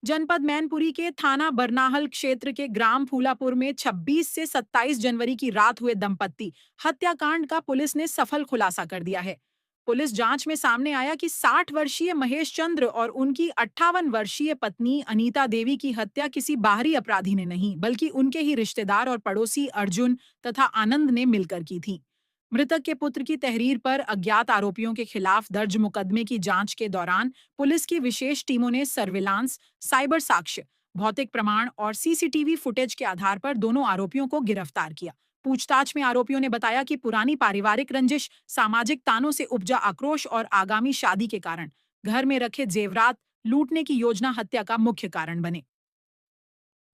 जनपद मैनपुरी के थाना बरनाहल क्षेत्र के ग्राम फूलापुर में 26 से 27 जनवरी की रात हुए दंपत्ति हत्याकांड का पुलिस ने सफल खुलासा कर दिया है। पुलिस जांच में सामने आया कि 60 वर्षीय महेश चंद्र और उनकी 58 वर्षीय पत्नी अनीता देवी की हत्या किसी बाहरी अपराधी ने नहीं बल्कि उनके ही रिश्तेदार और पड़ोसी अर्जुन तथा आनंद ने मिलकर की थी। मृतक के पुत्र की तहरीर पर अज्ञात आरोपियों के खिलाफ दर्ज मुकदमे की जांच के दौरान पुलिस की विशेष टीमों ने सर्विलांस, साइबर साक्ष्य, भौतिक प्रमाण और सीसीटीवी फुटेज के आधार पर दोनों आरोपियों को गिरफ्तार किया। पूछताछ में आरोपियों ने बताया कि पुरानी पारिवारिक रंजिश, सामाजिक तानों से उपजा आक्रोश और आगामी शादी के कारण घर में रखे जेवरात लूटने की योजना हत्या का मुख्य कारण बने।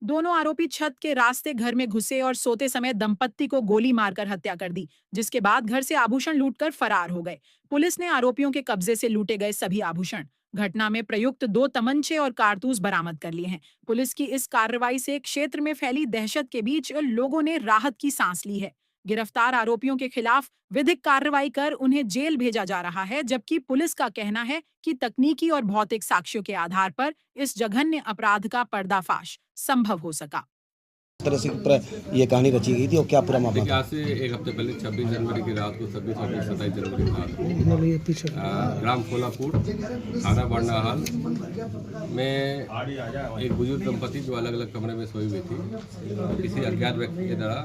दोनों आरोपी छत के रास्ते घर में घुसे और सोते समय दंपत्ति को गोली मारकर हत्या कर दी, जिसके बाद घर से आभूषण लूटकर फरार हो गए। पुलिस ने आरोपियों के कब्जे से लूटे गए सभी आभूषण, घटना में प्रयुक्त 2 तमंचे और कारतूस बरामद कर लिए हैं। पुलिस की इस कार्रवाई से क्षेत्र में फैली दहशत के बीच लोगों ने राहत की सांस ली है। गिरफ्तार आरोपियों के खिलाफ विधिक कार्रवाई कर उन्हें जेल भेजा जा रहा है, जबकि पुलिस का कहना है कि तकनीकी और भौतिक साक्ष्यों के आधार पर इस जघन्य अपराध का पर्दाफाश संभव हो सका। तरह से ये कहानी रची गई थी और क्या पूरा मामला देखिए, था? आज से एक हफ्ते पहले 26 जनवरी की रात को 26, 26, 27 जनवरी की रात को ग्राम फूलापुर थाना बरनाहल में एक बुजुर्ग दंपति जो अलग अलग कमरे में सोई हुई थी, किसी अज्ञात व्यक्ति के द्वारा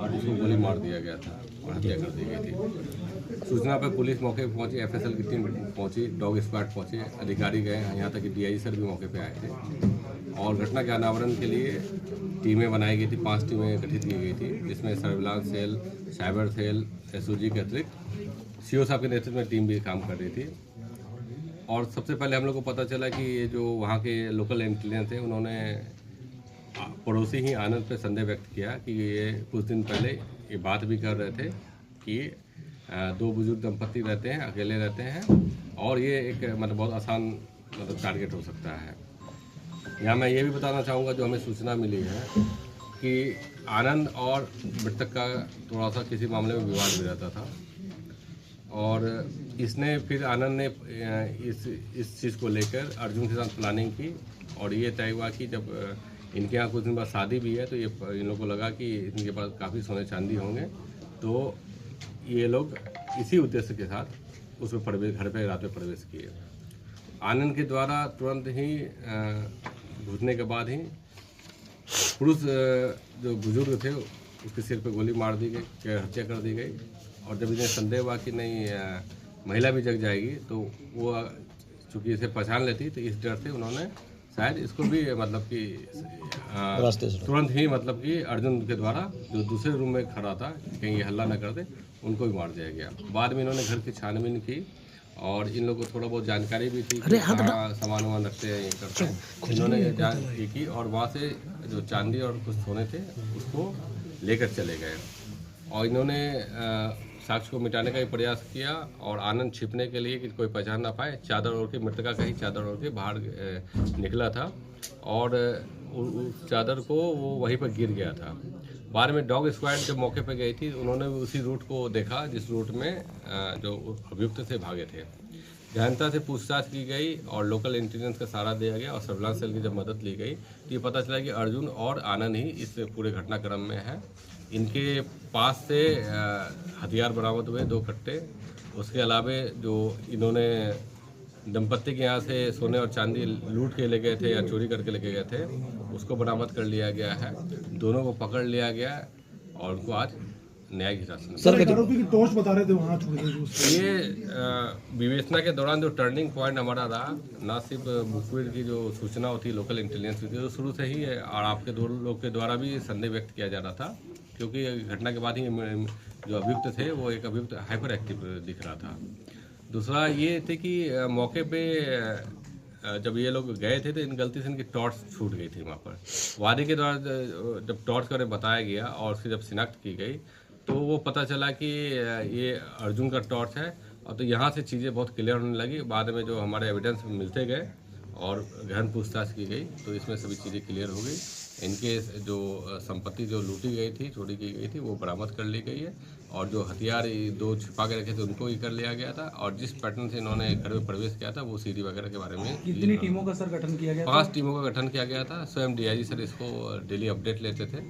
उसको गोली मार दिया गया था और हत्या कर दी गई थी। सूचना पर पुलिस मौके पर पहुंची, एफएसएल की टीम पहुंची, डॉग स्क्वाड पहुंचे, अधिकारी गए, यहाँ तक कि डीआई सर भी मौके पर आए थे और घटना के अनावरण के लिए टीमें बनाई गई थी। 5 टीमें गठित की गई थी, जिसमें surveillance cell, cyber cell, SOG के अतिरिक्त सीओ साहब के नेतृत्व में टीम भी काम कर रही थी। और सबसे पहले हम लोग को पता चला कि ये जो वहाँ के लोकल इंटेलिजेंस थे, उन्होंने पड़ोसी ही आनंद पे संदेह व्यक्त किया कि ये कुछ दिन पहले ये बात भी कर रहे थे कि 2 बुजुर्ग दंपत्ति रहते हैं, अकेले रहते हैं और ये एक मतलब बहुत आसान टारगेट हो सकता है। यहाँ मैं ये भी बताना चाहूँगा, जो हमें सूचना मिली है कि आनंद और मृतक का थोड़ा सा किसी मामले में विवाद भी रहता था और इसने फिर आनंद ने इस चीज़ को लेकर अर्जुन के साथ प्लानिंग की और ये तय हुआ कि जब इनके यहाँ कुछ दिन बाद शादी भी है तो ये इन लोगों को लगा कि इनके पास काफ़ी सोने चांदी होंगे, तो ये लोग इसी उद्देश्य के साथ उसमें घर पर रात में प्रवेश किए। आनंद के द्वारा तुरंत ही घुसने के बाद ही पुरुष जो बुजुर्ग थे उसके सिर पे गोली मार दी गई, हत्या कर दी गई और जब इन्हें संदेह हुआ कि नहीं महिला भी जग जाएगी तो वो चूँकि इसे पहचान लेती तो इस डर से उन्होंने शायद इसको भी मतलब कि तुरंत ही मतलब कि अर्जुन के द्वारा जो दूसरे रूम में खड़ा था कहीं ये हल्ला न कर दे, उनको भी मार दिया गया। बाद में इन्होंने घर की छानबीन की और इन लोगों को थोड़ा बहुत जानकारी भी थी कि कहाँ सामान वामान रखते हैं, ये करते हैं। इन्होंने ये की और वहाँ से जो चांदी और कुछ सोने थे उसको लेकर चले गए और इन्होंने साक्ष्य को मिटाने का भी प्रयास किया और आनंद छिपने के लिए कि कोई पहचान ना पाए, चादर ओढ़ के, मृतका का ही चादर ओढ़ के बाहर निकला था और उस चादर को वो वहीं पर गिर गया था। बाद में डॉग स्क्वाड जब मौके पर गई थी उन्होंने उसी रूट को देखा जिस रूट में जो अभियुक्त से भागे थे। गहनता से पूछताछ की गई और लोकल इंटेलिजेंस का सहारा दिया गया और सर्विलांस सेल की जब मदद ली गई तो ये पता चला कि अर्जुन और आनंद ही इस पूरे घटनाक्रम में है। इनके पास से हथियार बरामद हुए 2 कट्टे, उसके अलावे जो इन्होंने दंपत्ति के यहाँ से सोने और चांदी लूट के ले गए थे या चोरी करके लेके गए थे उसको बरामद कर लिया गया है। दोनों को पकड़ लिया गया और उनको आज न्यायिक हिरासत में। सर, आरोपी की टॉर्च बता रहे थे वहाँ ये विवेचना के दौरान जो टर्निंग पॉइंट हमारा रहा, ना सिर्फ मुखबिर की जो सूचना होती है, लोकल इंटेलिजेंस की तो शुरू से ही है और आपके 2 लोग के द्वारा भी संदेह व्यक्त किया जा रहा था क्योंकि घटना के बाद ही जो अभियुक्त थे वो एक अभियुक्त हाइपर एक्टिव दिख रहा था। दूसरा ये थे कि मौके पे जब ये लोग गए थे तो इन गलती से इनकी टॉर्च छूट गई थी वहाँ पर। वादी के द्वारा जब टॉर्च का बताया गया और उसकी जब शिनाख्त की गई तो वो पता चला कि ये अर्जुन का टॉर्च है और तो यहाँ से चीज़ें बहुत क्लियर होने लगी। बाद में जो हमारे एविडेंस मिलते गए और गहन पूछताछ की गई तो इसमें सभी चीज़ें क्लियर हो गई। इनके जो संपत्ति जो लूटी गई थी, चोरी की गई थी, वो बरामद कर ली गई है और जो हथियार ये 2 छिपा के रखे थे उनको ही कर लिया गया था। और जिस पैटर्न से इन्होंने घर में प्रवेश किया था वो सीडी वगैरह के बारे में कितनी टीमों का सर गठन किया गया? 5 टीमों का गठन किया गया था। स्वयं डीआईजी सर इसको डेली अपडेट लेते थे।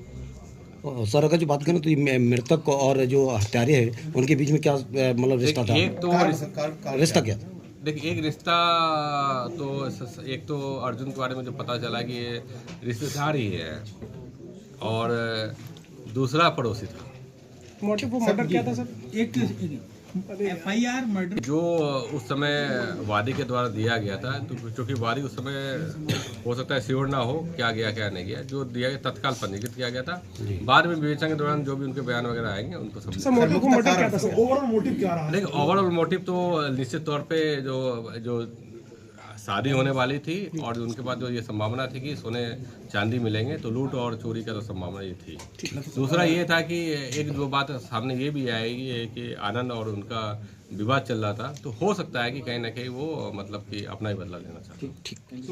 सर अगर जो बात करें तो ये मृतक और जो हत्यारे हैं उनके बीच में क्या मतलब रिश्ता था? एक तो रिश्ता क्या था? देखिए एक रिश्ता तो एक तो अर्जुन के बारे में जो पता चला कि ये रिश्तेदार ही है और दूसरा पड़ोसी था। मोटिव मर्डर क्या था सर? एक FIR मर्डर जो उस समय वादी के द्वारा दिया गया था, तो चूंकि वादी उस समय हो सकता है श्योर ना हो क्या गया क्या नहीं गया, जो दिया गया तत्काल पंजीकृत किया गया था। बाद में विवेचना के दौरान जो भी उनके बयान वगैरह आएंगे उनको सब ओवरऑल मोटिव क्या रहा? लेकिन ओवरऑल मोटिव तो निश्चित तौर पे जो शादी होने वाली थी और उनके बाद जो ये संभावना थी कि सोने चांदी मिलेंगे तो लूट और चोरी का तो संभावना ये थी। दूसरा ये था कि एक जो बात सामने ये भी आएगी कि आनंद और उनका विवाद चल रहा था, तो हो सकता है कि कहीं ना कहीं वो मतलब कि अपना ही बदला लेना चाहते हैं।